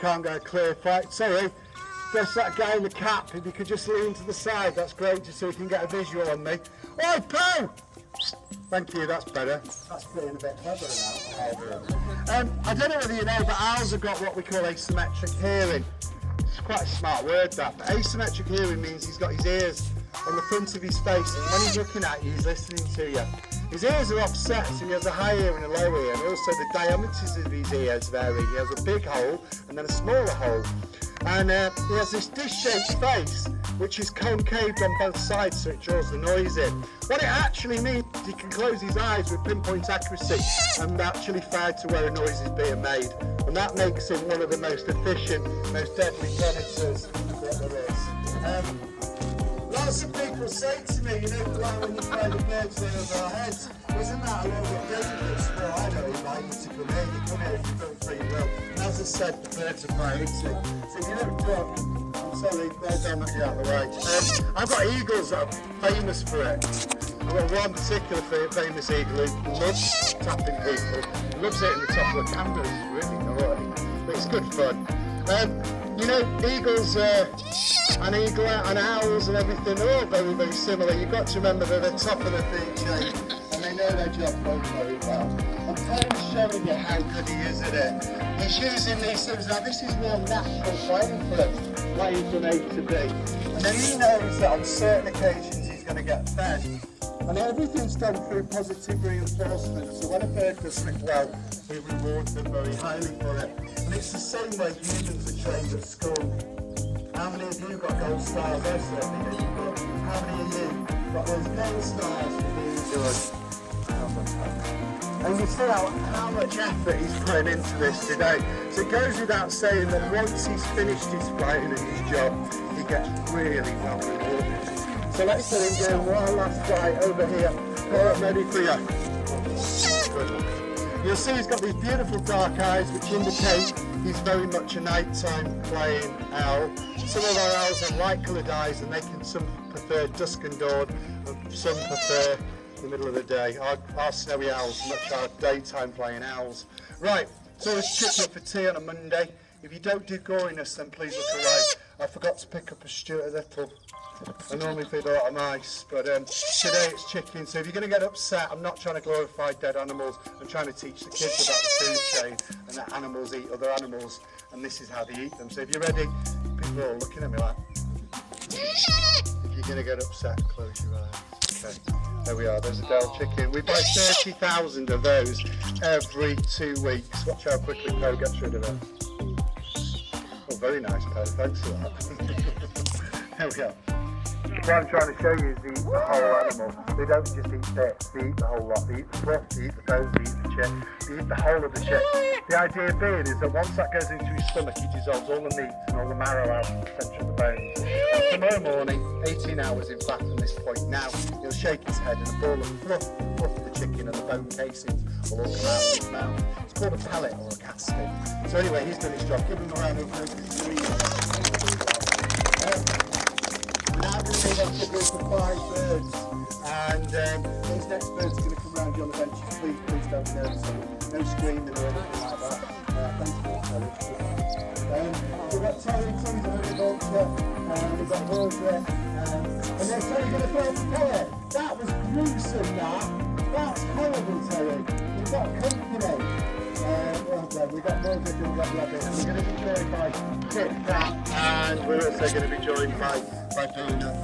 can't get a clear fight. Sorry, just that guy in the cap, if you could just lean to the side, that's great, just so you can get a visual on me. Oi, Pooh! Thank you, that's better. That's being a bit clever now. I don't know whether you know, but owls have got what we call asymmetric hearing. It's quite a smart word, that, but asymmetric hearing means he's got his ears on the front of his face, and when he's looking at you, he's listening to you. His ears are offset, so he has a high ear and a low ear, and also the diameters of his ears vary. He has a big hole and then a smaller hole. And he has this dish-shaped face, which is concaved on both sides, so it draws the noise in. What it actually means is he can close his eyes with pinpoint accuracy and actually find to where a noise is being made. And that makes him one of the most efficient, most deadly predators that there is. Lots of people say to me, you know, like when you fly the birds over our heads, isn't that a little bit dangerous? Well, I don't invite you to come here. You come here if you don't free will. And as I said, the birds are priority. So if you don't come, I'm sorry, they'll knock you out of the way. I've got eagles that are famous for it. I've got one particular famous eagle who loves tapping people. He loves it in the top of the camera. It's really naughty, but it's good fun. You know, eagles and owls and everything, they're all very, very similar. You've got to remember they're the top of the food chain and they know their job very well. I'm Tom's showing you how good he is at it. He's using these things. Now this is more natural playing for him, playing from A to B. And then he knows that on certain occasions he's going to get fed. And everything's done through positive reinforcement. So when a bird does something well, we reward them very highly for it. And it's the same way humans are trained at school. How many of you got gold stars? I certainly do. How many of you got those gold stars for being good? And you see how much effort he's putting into this today. So it goes without saying that once he's finished his flight and his job, he gets really well rewarded. So let's let him do one last flight over here. All right, ready for you. Good. You'll see he's got these beautiful dark eyes which indicate he's very much a nighttime playing owl. Some of our owls have light coloured eyes and some prefer dusk and dawn and some prefer the middle of the day. Our snowy owls much are daytime playing owls. Right, so it's chicken for tea on a Monday. If you don't do goriness then please look away. I forgot to pick up a Stuart Little. I normally feed a lot of mice, but today it's chicken. So if you're going to get upset, I'm not trying to glorify dead animals. I'm trying to teach the kids about the food chain and that animals eat other animals, and this is how they eat them. So if you're ready, people are all looking at me like, if you're going to get upset, close your eyes. Okay, there we are, there's a Dell chicken. We buy 30,000 of those every 2 weeks. Watch how quickly Poe gets rid of it. Oh, very nice, Poe, thanks for that. There we go. What I'm trying to show you is they eat the whole animal. They don't just eat bits, they eat the whole lot. They eat the fluff, they eat the bones, they eat the chick, they eat the whole of the chick. The idea being is that once that goes into his stomach, he dissolves all the meat and all the marrow out of the centre of the bones. And tomorrow morning, 18 hours in fact from this point now, he'll shake his head and a ball of fluff of the chicken and the bone casings will all come out of his mouth. It's called a pellet or a casting. So anyway, he's done his job. Give him a round of applause. Now we're going to move on to a group of 5 birds, and those next birds are going to come round you on the bench. Please don't nervous them. No screaming or anything like that. Thanks for that, Terry. We've got Terry, Terry's a honey vulture, we've got Rosa, and then Terry's going to throw the pellet. That was gruesome, that's horrible, Terry. We've got company. We've got Rosa, we've got Rabbit, and we're going to be joined by Kit Kat, and we're also going to be joined by Donut.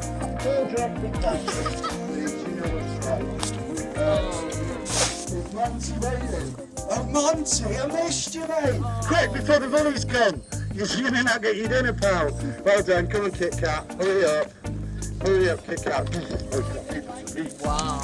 Is Monty waiting? Oh, Monty, I missed you, mate. Quick, before the bullies come. You're going to not get your dinner, pal. Well done, come on, Kit Kat. Hurry up. Hurry up, Kit Kat. Wow.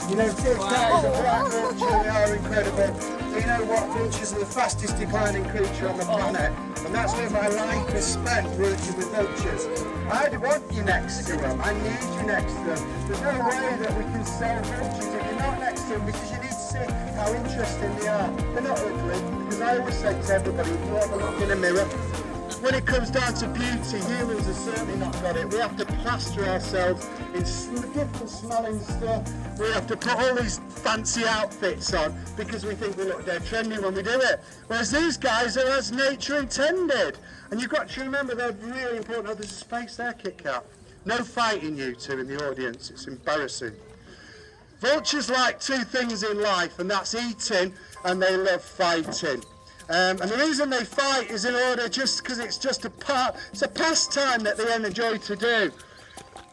You know, Kit Kat is a black vulture, they are incredible. Do you know what? Vultures are the fastest declining creature on the planet, and that's where my life is spent working with vultures. I want you next to them. I need you next to them. There's no way that we can sell vultures if you're not next to them, because you need to see how interesting they are. They're not ugly, because I always say to everybody, if you ever look in a mirror, when it comes down to beauty, humans have certainly not got it. We have to plaster ourselves in different smelling stuff. We have to put all these fancy outfits on because we think we look dead trendy when we do it. Whereas these guys are as nature intended. And you've got to remember they're really important. Oh, there's a space there, Kit Kat. No fighting, you two in the audience. It's embarrassing. Vultures like two things in life, and that's eating, and they love fighting. And the reason they fight is in order just because it's just it's a pastime that they enjoy to do.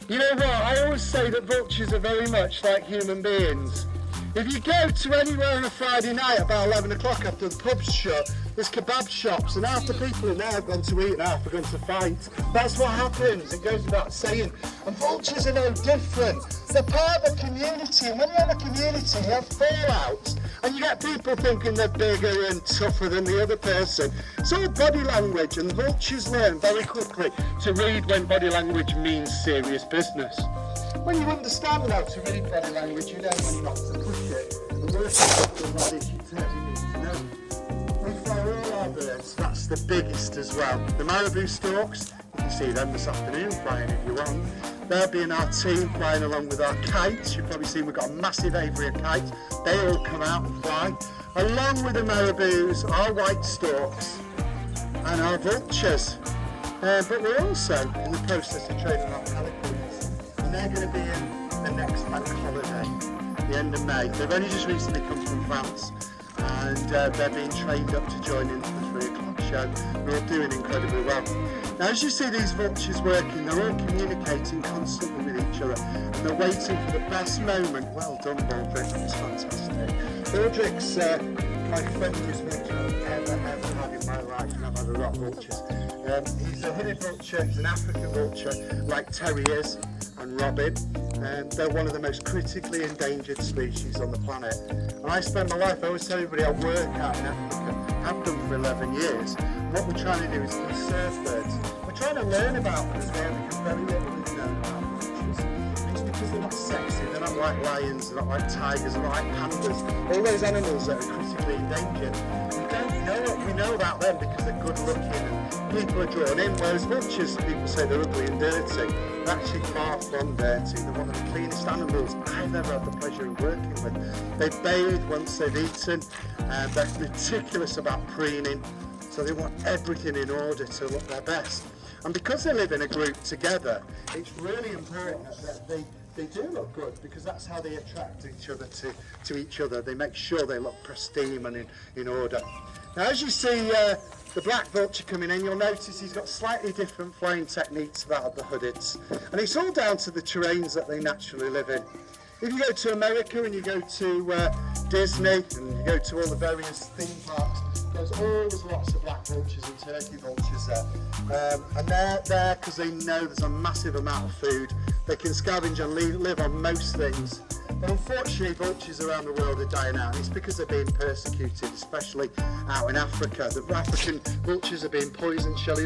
You know what, I always say that vultures are very much like human beings. If you go to anywhere on a Friday night about 11 o'clock after the pub's shut, there's kebab shops and half the people in there have gone to eat and half are going to fight. That's what happens, it goes without saying. And vultures are no different. They're part of a community, and when you're in a community you have fallouts and you get people thinking they're bigger and tougher than the other person. It's all body language, and vultures learn very quickly to read when body language means serious business. When you understand how to read body language, you know when not to push it. The worst stuff the radish you certainly need to know. We fly all our birds, that's the biggest as well. The marabou storks, you can see them this afternoon flying if you want. They'll be in our team flying along with our kites. You've probably seen we've got a massive aviary of kites. They all come out and fly. Along with the marabous, our white storks and our vultures. But we're also in the process of training our pelicans. And they're going to be in the next bank holiday, the end of May. They've only just recently come from France, and they're being trained up to join into the 3 o'clock show. They're all doing incredibly well. Now, as you see these vultures working, they're all communicating constantly with each other, and they're waiting for the best moment. Well done, Baldrick, that's fantastic. Baldrick's my friendliest vulture I've ever had in my life, and I've had a lot of vultures. He's a hooded vulture, he's an African vulture, like terriers and robin. They're one of the most critically endangered species on the planet. And I spend my life, I always tell everybody I work out in Africa, have done for 11 years. And what we're trying to do is conserve birds. We're trying to learn about them as well, because very little is known about vultures. It's because they're not sexy, they're not like lions, they're not like tigers, they're not like pandas. All those animals that are critically endangered. We know about them because they're good looking and people are drawn in, whereas vultures, people say they're ugly and dirty. They're actually far from dirty. They're one of the cleanest animals I've ever had the pleasure of working with. They bathe once they've eaten, and they're meticulous about preening, so they want everything in order to look their best. And because they live in a group together, it's really important that they do look good, because that's how they attract each other to each other. They make sure they look pristine and in order. Now, as you see the black vulture coming in, you'll notice he's got slightly different flying techniques to that of the hoodeds. And it's all down to the terrains that they naturally live in. If you go to America and you go to Disney and you go to all the various theme parks, there's always lots of black vultures and turkey vultures there. And they're there because they know there's a massive amount of food. They can scavenge and live on most things. But unfortunately, vultures around the world are dying out, and it's because they're being persecuted, especially out in Africa. The African vultures are being poisoned, Shelley,